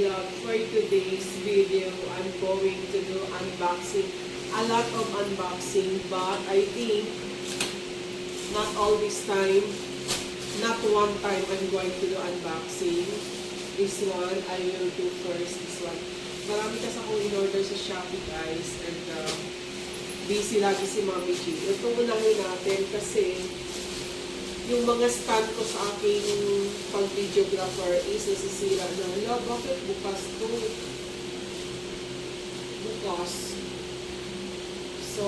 vlog. For today's video, I'm going to do unboxing. A lot of unboxing, but I think not all this time. Not one time I'm going to do unboxing. This one, I will do first. This one. Marami kasi akong in-order sa Shopee, guys. And busy lagi si Mami G. Ito unahin natin kasi yung mga stand ko sa aking pag-videographer is nasisira na. Hala, bakit bukas to? Bukas. So,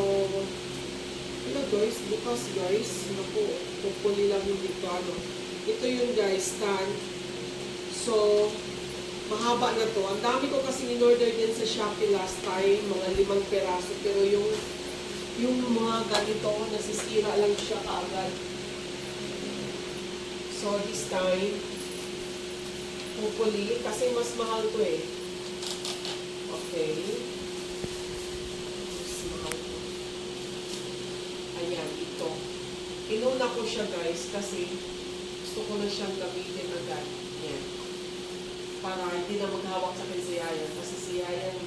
ito guys, bukas guys. Naku, hopefully lang hindi ito ano. Ito yung guys, stand. So, mahaba na to. Ang dami ko kasi in-order din sa Shopee last time, mga 5 peraso. Pero yung mga ganito, nasisira lang siya kaagad. So, this time, hopefully, kasi mas mahal to eh. Okay. Mas mahal to. Ayan, ito. Inuna ko siya guys kasi gusto ko na siyang gamitin agad. Ayan. Para hindi na maghawak sa akin si Yayan. Kasi si Yayan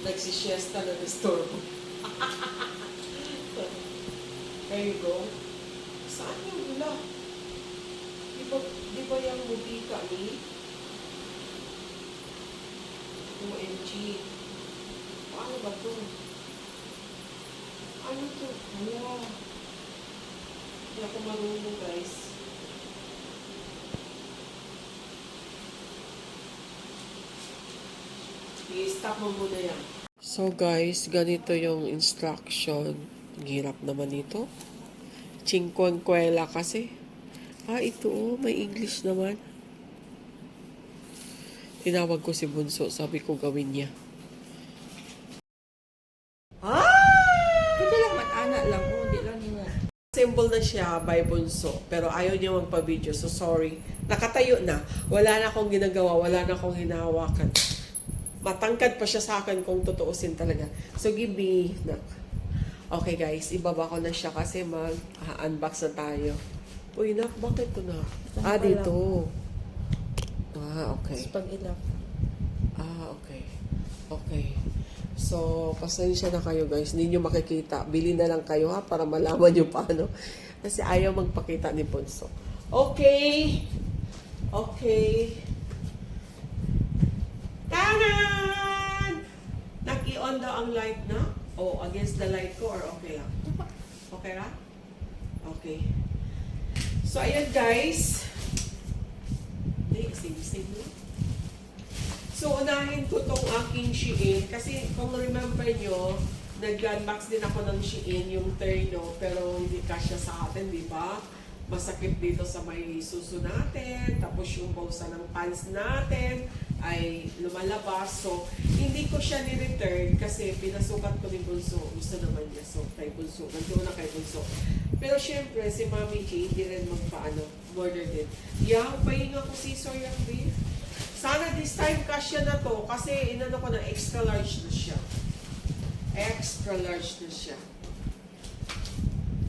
nagsisiesta na restore ko. There you go. Saan yung gula? Di ba yung mubika ni? OMG. Paano ba to? Ano to? Wala. Hindi ako marunong guys. I-stop mo muna yan. So guys, ganito yung instruction. Ang hirap naman ito. Chingkwangkwela kasi. Ito may English naman. Tinawag ko si Bunso, sabi ko gawin niya. Hindi lang mat-ana lang mo, hindi lang mo. Symbol na siya by Bunso, pero ayaw niya magpa-video, so sorry. Nakatayo na. Wala na akong ginagawa, wala na akong hinahawakan. Matangkad pa siya sa akin kung tutuusin talaga. So give me na. Okay guys, ibaba ko na siya kasi mag-unbox na tayo. Uy, nak, bakit ito na? Dito. Okay. Pag ilap. Okay. Okay. So, pasensya na kayo guys. Hindi nyo makikita. Bili na lang kayo ha, para malaman nyo paano. Kasi ayaw magpakita ni Ponso. Okay. Okay. Tanan! Nag-i-on daw ang light na? O, against the light ko or okay lang? Okay lang? Okay. So, ayan guys. Sing. So, unahin ko tong aking Shein. Kasi kung remember nyo, nag-unbox din ako ng Shein, yung terno, pero hindi kasya sa atin, di ba? Masakit dito sa may suso natin, tapos yung bulsa ng pants natin ay lumalabas. So, hindi ko siya ni-return kasi pinasukat ko ni Bunso. Gusto naman niya. So, kay Bunso. Nandoon na kay Bunso. Pero syempre, si Mami G, hindi rin border din. Pahinga ko si soya beef. Sana this time kasya na to kasi inano ko na extra large na siya. Extra large na siya.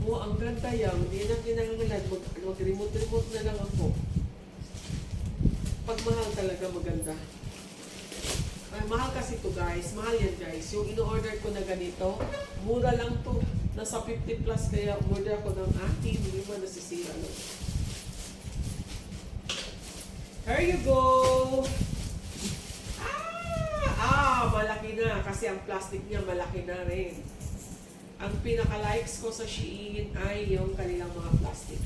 Ang ganda yan. Hindi na kinangalan. Mag-remote na lang ako. Pag mahal talaga maganda. Ay, mahal kasi to guys. Mahal yan guys. Yung in-order ko na ganito, mura lang to. Nasa 50 plus kaya order ako ng akin. Hindi mo nasisira lang. Here you go! Malaki na. Kasi ang plastic niya malaki na rin. Ang pinaka-likes ko sa Shein ay yung kanilang mga plastic.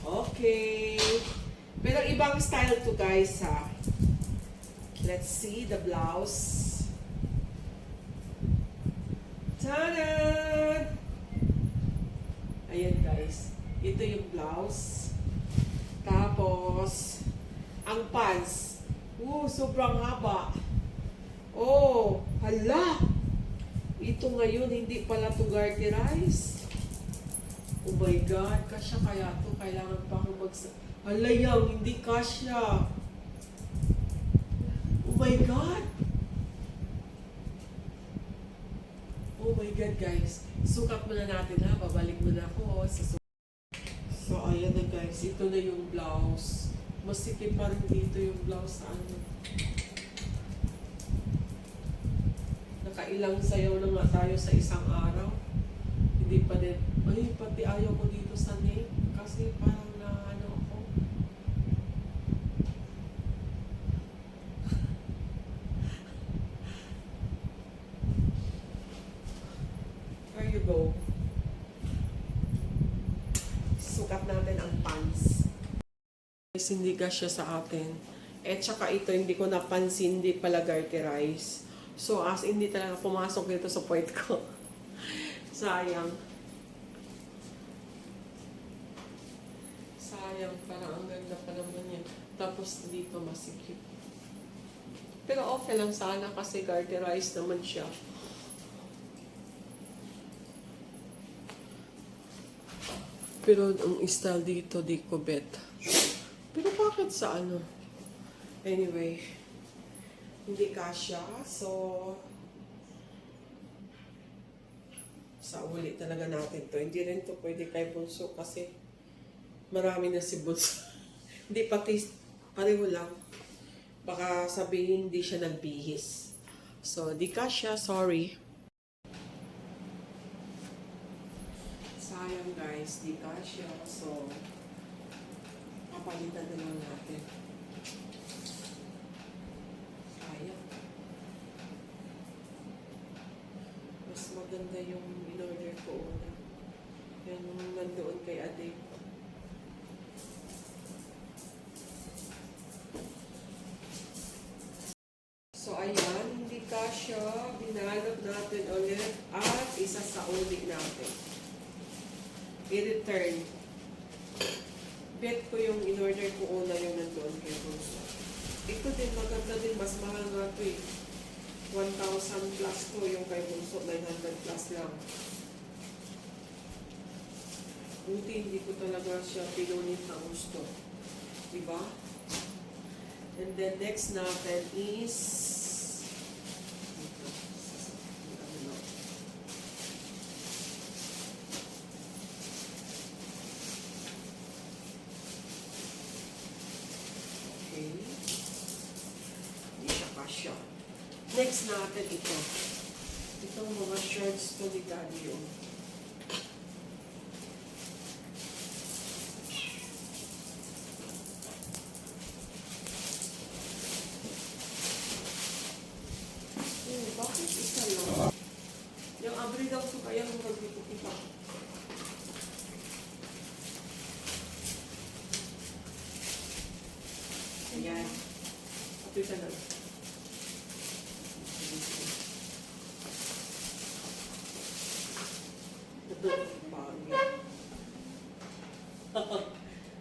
Okay. Pero ibang style to guys ha. Let's see the blouse. Tada! Ayan guys. Ito yung blouse. Tapos, ang pants. Sobrang haba. Hala! Ito ngayon, hindi pala to garterize. Oh my God, kasya kaya to. Kailangan pa akong Hala yang, hindi kasya. Oh my God! Oh my God, guys. Sukat muna natin ha. Babalik muna ako sa sukat. So, ayan na guys. Ito na yung blouse. Masikip pa rin dito yung blouse sa ano. Nakailang sayaw na nga tayo sa isang araw. Hindi pa din. Ay, pati ayaw ko dito sa nape. Kasi parang na ano ako. There you go. Sukat natin ang pants. Hindi ka siya sa atin. Eh, tsaka ito, hindi ko napansin, hindi pala garterize. So, as hindi talaga pumasok dito sa point ko. Sayang. Sayang, parang ang ganda pa naman yan. Tapos dito masikip. Pero okay lang sana kasi garterize naman siya. Pero ang style dito, di ko bet. Pero bakit sa ano? Anyway, hindi kasya. So, sa uli talaga natin to. Hindi rin to pwede kay Bunso kasi marami na si Bunso. Hindi pati, pareho lang. Baka sabihin hindi siya nagbihis. So, di kasya, sorry. Sayang guys, di kasya. So, papalitan na lang natin. Sayang. Mas maganda yung in-order ko una. Yan yung nandoon kay Ade. So, ayan, hindi kasya. Binalot natin ulit at isa sa uli natin. I-return. Bet ko yung in-order ko una yung nandoon kay Bunso. Ito din, maganda din. Mas mahal nga ito eh. 1,000 plus to yung kay Bunso. 900 plus lang. Buti hindi ko talaga siya pinunit na gusto. Diba? And then next natin is okay. Hindi siya kasya. Next natin ito. Itong mga shirts to ni Daddy yun. Bakit isa lang? Yung abri daw ko kaya nung nagpipukita. Ayan. Ito ka na. Ito. Bagay.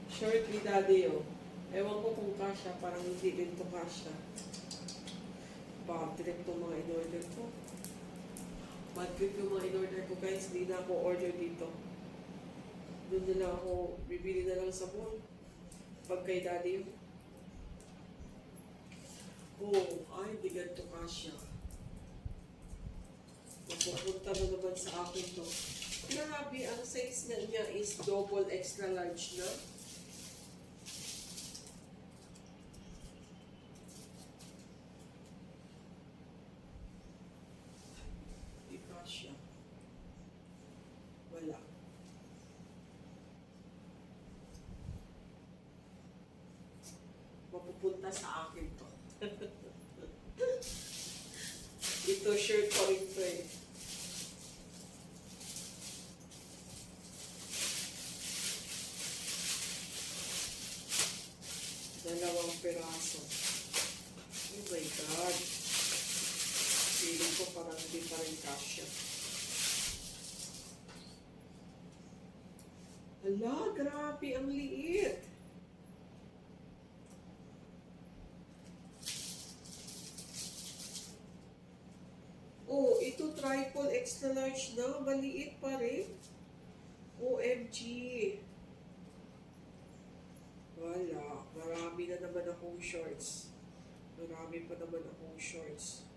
Short ni Daddy oh. Ewan ko kung kasya. Parang hindi din to kasya. Bad trip itong mga in-order ko. Bad trip yung mga in-order ko guys. Hindi na ako order dito. Doon na lang ako bibili na lang sa mall. Pag kay Daddy. Oh, ay, di ganito kasya. Mapupunta na naman sa akin to. Grabe, ang size na niya is double extra large na. Siya. Wala. Mapupunta sa akin to. Ito, shirt ko rin to eh. Dalawang piraso. Oh my God. Feeling ko parang hindi pa rin kasya. Hala, grabe, ang liit. Oh, ito triple extra large na. Maliit pa rin. OMG. Wala. Marami na naman akong shorts. Marami pa naman akong shorts.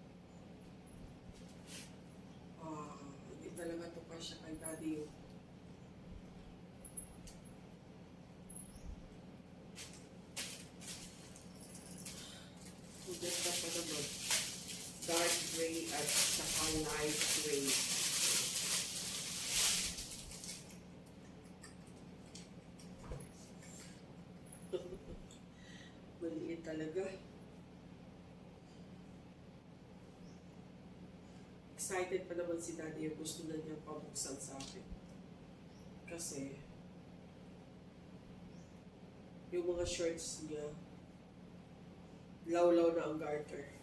Hindi talaga ito kasya kay Daddy. at saka lightweight. Maliit talaga. Excited pa naman si Daddy yung gusto na niya pabuksan sa akin. Kasi, yung mga shorts niya, lawlaw na ang garter.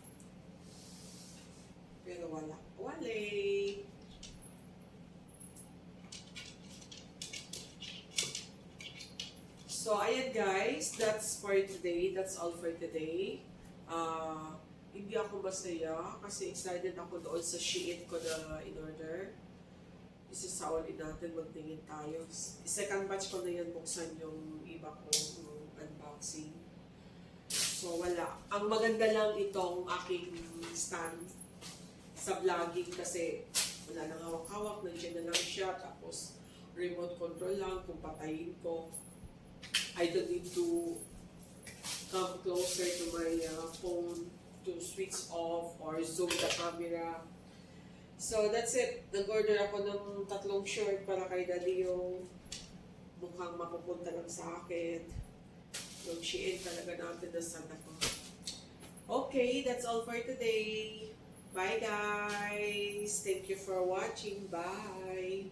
Pero wala. Wale! So, ayan guys, that's for today. That's all for today. Hindi ako masaya kasi excited ako doon sa Shein ko na in-order. Isasaulin natin, magtingin tayo. Second batch ko na yan buksan yung iba kong unboxing. So, wala. Ang maganda lang itong aking stand sa vlogging kasi wala nang hawak-hawak, nandiyan na lang siya. Tapos, remote control lang kung patayin ko. I don't need to come closer to my phone to switch off or zoom the camera. So, that's it. Nag-order ako ng 3 short para kay Daddy yung mukhang mapupunta lang sa akin. Yung Shein talaga natin na sana ko. Okay, that's all for today. Bye guys! Thank you for watching. Bye!